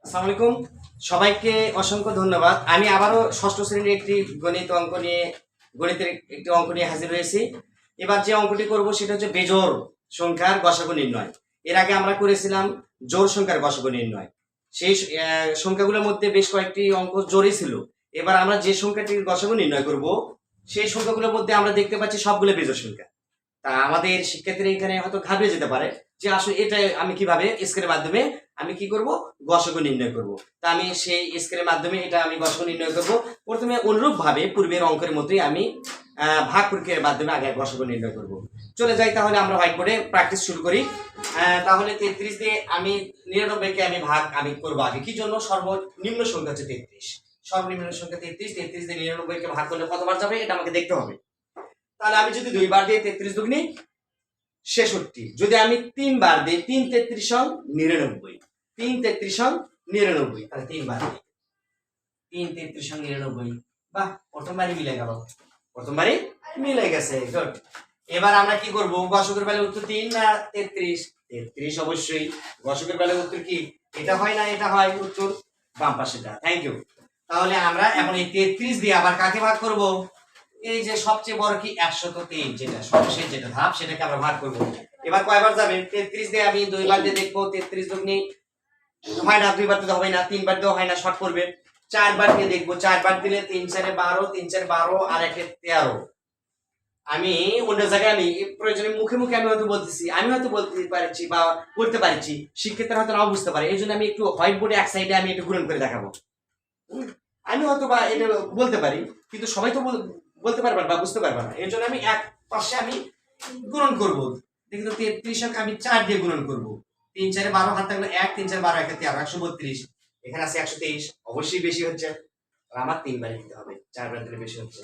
আসসালামু আলাইকুম, সবাইকে অসংখ্য ধন্যবাদ। আমি আবারও ষষ্ঠ শ্রেণীর একটি গণিতের একটি অঙ্ক নিয়ে হাজির হয়েছি। এবার যে অঙ্কটি করব সেটা হচ্ছে বেজোড় সংখ্যার গসাগু নির্ণয়। এর আগে আমরা করেছিলাম জোড় সংখ্যার গসাগু নির্ণয়। সেই সংখ্যাগুলোর মধ্যে বেশ কয়েকটি অঙ্ক জোড়ই ছিল। এবার আমরা যে সংখ্যাটির গসাগু নির্ণয় করব সেই সংখ্যাগুলোর মধ্যে আমরা দেখতে পাচ্ছি সবগুলো বেজোড় সংখ্যা। তা আমাদের শিক্ষার্থীরা এখানে হয়তো ঘাবড়ে যেতে পারে যে আসলে এটা আমি কিভাবে স্কেলের মাধ্যমে আমি কি করব, গসাগু নির্ণয় করব। তা আমি সেই স্কেলের মাধ্যমে এটা আমি গসাগু নির্ণয় করব। প্রথমে অনুরূপ ভাবে পূর্বের অঙ্কের মতোই আমি ভাগ প্রক্রিয়ার মাধ্যমে আগে গসাগু নির্ণয় করব। চলে যাই, তাহলে আমরা হোয়াইট বোর্ডে প্র্যাকটিস শুরু করি। তাহলে 33 দিয়ে আমি 99 কে আমি করব আগে। কি জন্য? সর্বনিম্ন সংখ্যা হচ্ছে 33, সর্বনিম্ন সংখ্যা 33 দিয়ে 99 কে ভাগ করলে কতবার যাবে এটা আমাকে দেখতে হবে। তাহলে আমি যদি 2 বার দিয়ে 33 দুগুনি 66, যদি আমি 3 বার দিই 3 33 সং 99, 3 33 সং 99, তাহলে 3 বার দিই 3 33 সং 99। বাহ, প্রথমবারই মিলে গেল, প্রথমবারই মিলে গেছে, গুড। এবার আমরা কি করব? গসাগুর বেলায় উত্তর 3 না 33? 33 অবশ্যই। গসাগুর বেলায় উত্তর কি এটা হয় না এটা হয়? উত্তর বাম পাশেটা। Thank you. তাহলে আমরা এখন এই 33 দিয়ে আবার কাকে ভাগ করব? এই যে সবচেয়ে বড় কি 103, যেটা সর্বশেষ যেটা ধাপ সেটাকে আমরা ভাগ করব। এবার কয়বার যাবে? 33 দিয়ে আমি 2 বার দিয়ে দেখবো। 33 দুগুনি হয় না, 2 বার দিতে হবে না, 3 বার দিও হয় না, শর্ট করবে। 4 বার দিয়ে দেখবো। 4 বার দিলে 3 4 12, 3 4 12 আর 1 13। আমি অন্য জায়গায় আমি প্রয়োজনে মুখে মুখে আমি হয়তো বলতেছি, আমি হয়তো বলতে পারছি বা বলতে পারছি, শিক্ষার্থীরা হয়তো নাও বুঝতে পারে। এই জন্য আমি একটু হোয়াইট বোর্ডে এক সাইডে আমি একটু গুণন করে দেখাবো। আমি হয়তো বা এটা বলতে পারি, কিন্তু সবাই তো বলতে পারবে না বা বুঝতে পারবে না। এর জন্য আমি এক পাশে আমি গুণন করব। দেখো 33 আমি 4 দিয়ে গুণন করব। 3 4 12, হাত থাকলে 1, 3 4 12 1 13, 132। এখানে আছে 123, অবশ্যই বেশি হচ্ছে। আমার 3 বারই দিতে হবে, 4 বার দিলে বেশি হচ্ছে।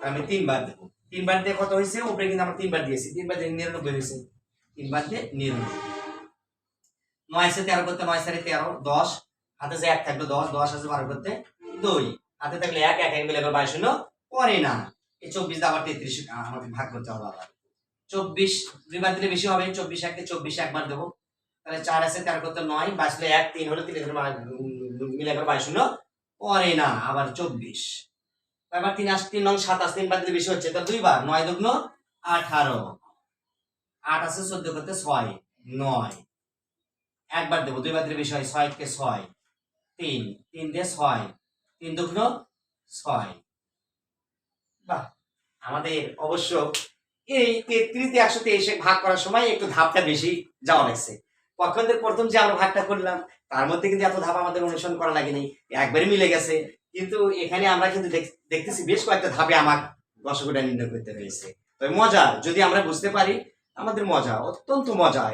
আমি 3 বার দেব। 3 বার দিয়ে কত হয়েছে? উপরে কিন্তু আমরা 3 বার দিয়েছি, 3 বার দিয়ে 99 হয়েছে। 3 বার দিয়ে 99। 9 আছে 13 করতে, 9 4 13, 10। হাতে যে 1 থাকলো 10, 10 আছে 12 করতে 2, হাতে থাকলে 1, 1 মিলে 22 হলো, পরে না। এই 24 দিয়ে আবার 33 আমাদের ভাগ করতে হবে আবার। 24 2 বার দিলে বেশি হবে। 24 1 কে 24 একবার দেব। তাহলে 4 আছে 13 করতে 9, বাঁচলে 1, 3 হলো, 3 মিলে 22 হলো, পরে না আবার 24। এবার 3 আসে 3 নং 27, 3 বার দিলে বেশি হচ্ছে, তাহলে 2 বার। 9 দুগুণ 18, 8 আছে 14 করতে 6 9, একবার দেব। 2 বার দিলে বেশি হয়, 6 কে 6, 3 3 দিয়ে 6, 3 দুগুণ 6। বাহ, আমাদের অবশ্য এই 33 দিয়ে 123 ভাগ করার সময় একটু ধাপটা বেশি যাওয়া লাগছে। পক্ষান্তরে প্রথম যে আমরা ভাগটা করলাম তার মধ্যে কিন্তু এত ধাপ আমাদের অনুসরণ করা লাগেনি, একবারে মিলে গেছে। কিন্তু এখানে আমরা কিন্তু দেখতেছি বেশ কয়েকটা ধাপে আমার গসাগুটা নির্ণয় করতে হয়েছে। তবে মজা, যদি আমরা বুঝতে পারি আমাদের মজা, অত্যন্ত মজা,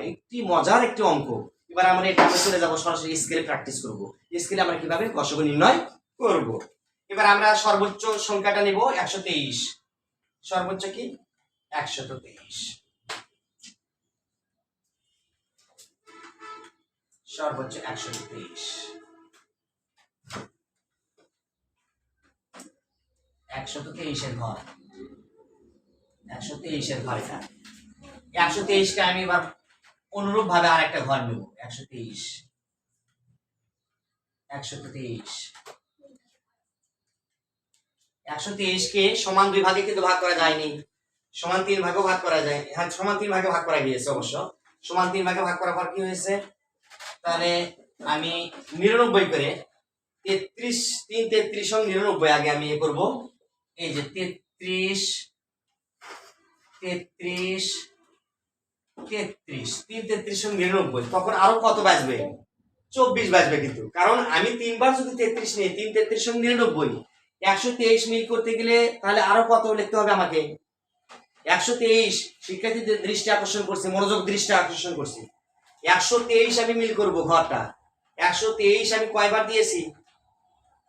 মজার একটি অঙ্ক। এবার আমরা এটা আমরা চলে যাবো সরাসরি স্কেলে প্র্যাকটিস করব। স্কেলে আমরা কিভাবে গসাগু নির্ণয় করব। এবার আমরা সর্বোচ্চ সংখ্যাটা নেব 123। সর্বোচ্চ কি 123, সর্বোচ্চ 123। 123 এর ঘর, 123 এর ঘর এটা। 123 কে আমি এবার অনুরূপ ভাবে আরেকটা ঘর নেব। 123 কে সমান 2 ভাগে কিন্তু ভাগ করা যায়নি, সমান 3 ভাগে ভাগ করা যায়। হ্যাঁ, সমান 3 ভাগে ভাগ করা গিয়েছে অবশ্য। সমান 3 ভাগে ভাগ করার পর কি হয়েছে? তাহলে আমি 99 করে 33 3 33 সঙ্গে 99 আগে আমি এ করব। এই যে 33 33 33 3 33 সঙ্গে 99, তখন আরো কত বাজবে? 24 বাজবে। কিন্তু কারণ আমি 3 বার যদি 33 নিই, 3 33 সঙ্গে 99, 123 মিল করতে গেলে তাহলে আরো কত লিখতে হবে আমাকে? 123। শিক্ষার্থীদের দৃষ্টি আকর্ষণ করছে, মনোযোগ দৃষ্টি আকর্ষণ করছে। 123 আমি মিল করব ঘরটা। 123 আমি কয়বার দিয়েছি?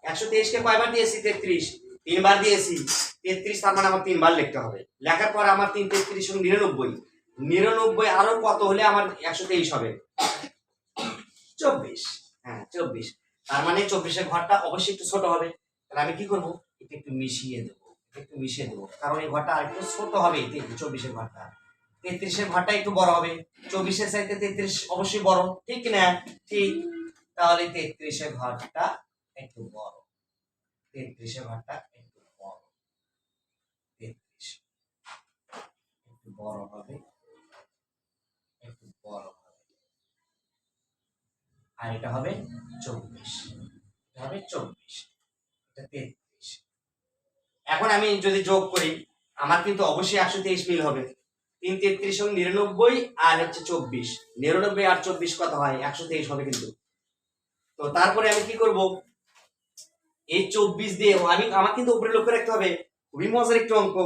123 কে কয়বার দিয়েছি? 33 3 বার দিয়েছি। 33 তার মানে আমার 3 বার লিখতে হবে। লেখার পর আমার 3 33 সঙ্গে 99, 99 আরো কত হলে আমার 123 হবে? 24। হ্যাঁ 24। তার মানে 24 এর ঘরটা অবশ্যই একটু ছোট হবে। তাহলে আমি কি করব? এটা একটু মিশিয়ে দেব, কারণ এই ঘরটা আরেকটু ছোট হবে। 24 এর ঘরটা, 33 এর ঘরটা একটু বড় হবে। 24 এর চাইতে 33 অবশ্যই বড়, ঠিক না? ঠিক। তাহলে 33-এর ঘরটা একটু বড়, 33-এর ঘরটা একটু বড়, 33 একটু বড় হবে, একটু বড় হবে। আর এটা হবে 24, এটা হবে 24, এটা 33। এখন আমি যদি যোগ করি আমার কিন্তু অবশ্যই 123 মিল হবে। 3 33 সঙ্গে 99 আর হচ্ছে 24, 99 আর 24 কত হয়? 123 হবে কিন্তু। তো তারপরে আমি কি করব, এই 24 দিয়ে আমার কিন্তু উপরে লক্ষ্য রাখতে হবে, খুবই মজার একটু অঙ্ক।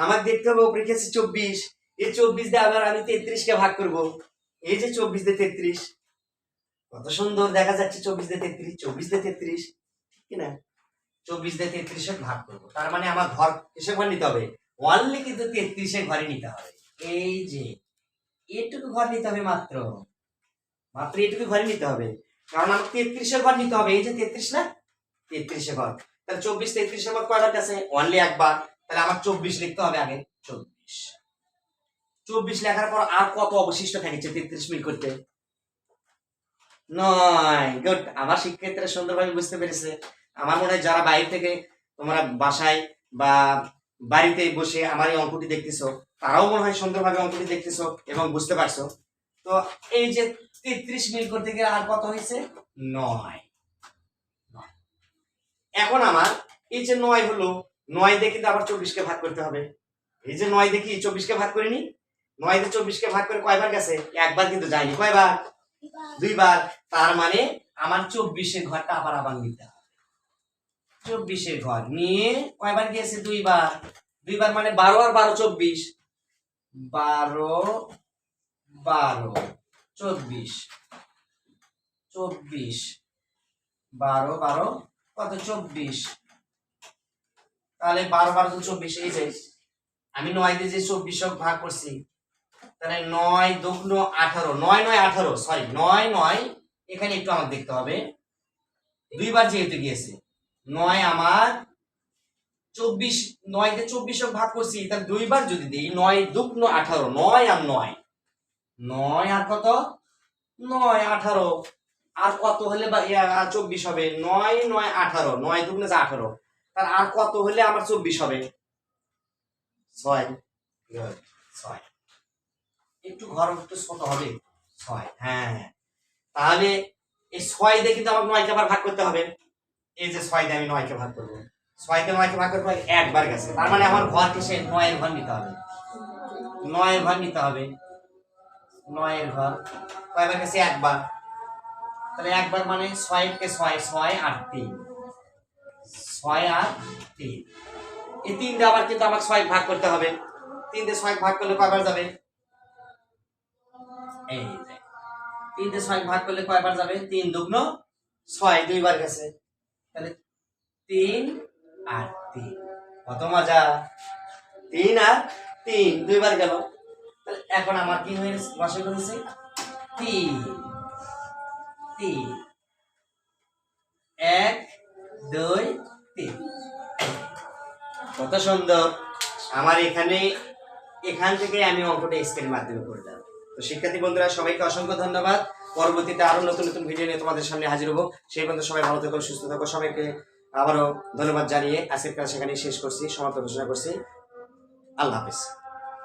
আমার দেখতে হবে উপরে কি আছে 24, এই 24 দিয়ে আবার আমি 33 কে ভাগ করব। এই যে 24 দিয়ে 33, কত সুন্দর দেখা যাচ্ছে 24 দিয়ে 33, 24 দিয়ে 33, ঠিক কি না? 24 দিয়ে 33 এর ভাগ করব, তার মানে আমার ঘর কিসের ঘর নিতে হবে? অনলি কিন্তু 33 এর ঘরে নিতে হবে। এই যে এটুকু ঘর নিতে হবে, মাত্র মাত্র এটুকু ঘরে নিতে হবে, কারণ আমার 33 এর ঘর নিতে হবে। এই যে 33 না, 33 এর ঘর, তাহলে 24 33 এর ঘর কয়বার আছে? অনলি একবার। তাহলে আমার 24 লিখতে হবে আগে, 24। 24 লেখার পর আর কত অবশিষ্ট থাকছে 33 মিল করতে? 9। গুড, আমার শিক্ষার্থীরা সুন্দরভাবে বুঝতে পেরেছে। আমার মনে হয় যারা বাইরে থেকে তোমরা বাসায় বা বাড়িতে বসে আমার এই অঙ্কটি দেখতেছো, তারাও মনে হয় সুন্দরভাবে অঙ্কটি দেখতেছো এবং বুঝতে পারছো। তো এই যে 33 মিল করতে গেলে আর কত হয়েছে? 9। এখন আমার এই যে 9 হলো, 9 দিয়ে কিন্তু আবার 24 কে ভাগ করতে হবে। এই যে 9 দেখি 24 কে ভাগ করিনি, 9 দিয়ে 24 কে ভাগ করে কয়বার গেছে? একবার কিন্তু যায়নি। কয়বার? দুইবার। তার মানে আমার 24 এর ঘরটা আবার নিতে হবে। 24 এর ঘর নিয়ে কয়বার গিয়েছে? দুইবার। দুইবার মানে 12 আর 12 24, 12 12 24, 24 12 12 কত? 24। তাহলে 12 12 তো 24। এই যে আমি 9 দিয়ে যে 24 ভাগ করছি, তাহলে 9 দুগুণ 18, 9 9 18, সরি 9 9, এখানে একটু আমাকে দেখতে হবে, দুইবার যেহেতু গিয়েছে 9 আমার 24, 9 দিয়ে 24 ভাগ করছি, তাহলে দুইবার যদি দিই 9 দুগুণ 18, 9 আর 9, 9 আর কত? 9 18, আর কত হলে বা 24 হবে? 9 9 18, 9 দুগুণ 18, তার আর কত হলে আমার 24 হবে? 6। 6 একটু ঘর একটু ছোট হবে, 6। হ্যাঁ, তাহলে এই 6 দিয়ে কিন্তু আমাকে 9 কে আবার ভাগ করতে হবে। এই যে 6 দিয়ে আমি 9 কে ভাগ করব, 6 কে 9 কে ভাগ করব, একবার গেছে। তার মানে আমার ঘর কিসে? 9 এর ঘর নিতে হবে, 9 এর ঘর নিতে হবে। 9 এর ঘর কয়বার গেছে? একবার। তাহলে একবার মানে 6 কে 6, 6 আর 3, 6 আর 3, এই 3 দিয়ে আবার কিন্তু আমাকে 6 ভাগ করতে হবে। 3 দিয়ে 6 ভাগ করলে কয়বার যাবে? এই যে 3 দিয়ে 6 ভাগ করলে কয়বার যাবে? 3 দুগুণ 6, দুইবার গেছে। তাহলে 3 আর 3, কত মজা! 3 আর 3 দুইবার গেল। তাহলে এখন আমার কি হয়েছে? বসে করেছে 3 3, 1 2 3। কত সুন্দর! আমার এখান থেকে আমি অঙ্কটা স্কেলের মাধ্যমে করলাম। তো শিক্ষার্থী বন্ধুরা, সবাইকে অসংখ্য ধন্যবাদ। পরবর্তীতে আরো নতুন নতুন ভিডিও নিয়ে তোমাদের সামনে হাজির হবো। সেই পর্যন্ত সবাই ভালো থেকো, সুস্থ থাকো। সবাইকে আবারও ধন্যবাদ জানিয়ে আজকের ক্লাস সেখানেই শেষ করছি, সমাপ্ত ঘোষণা করছি। আল্লাহ হাফেজ।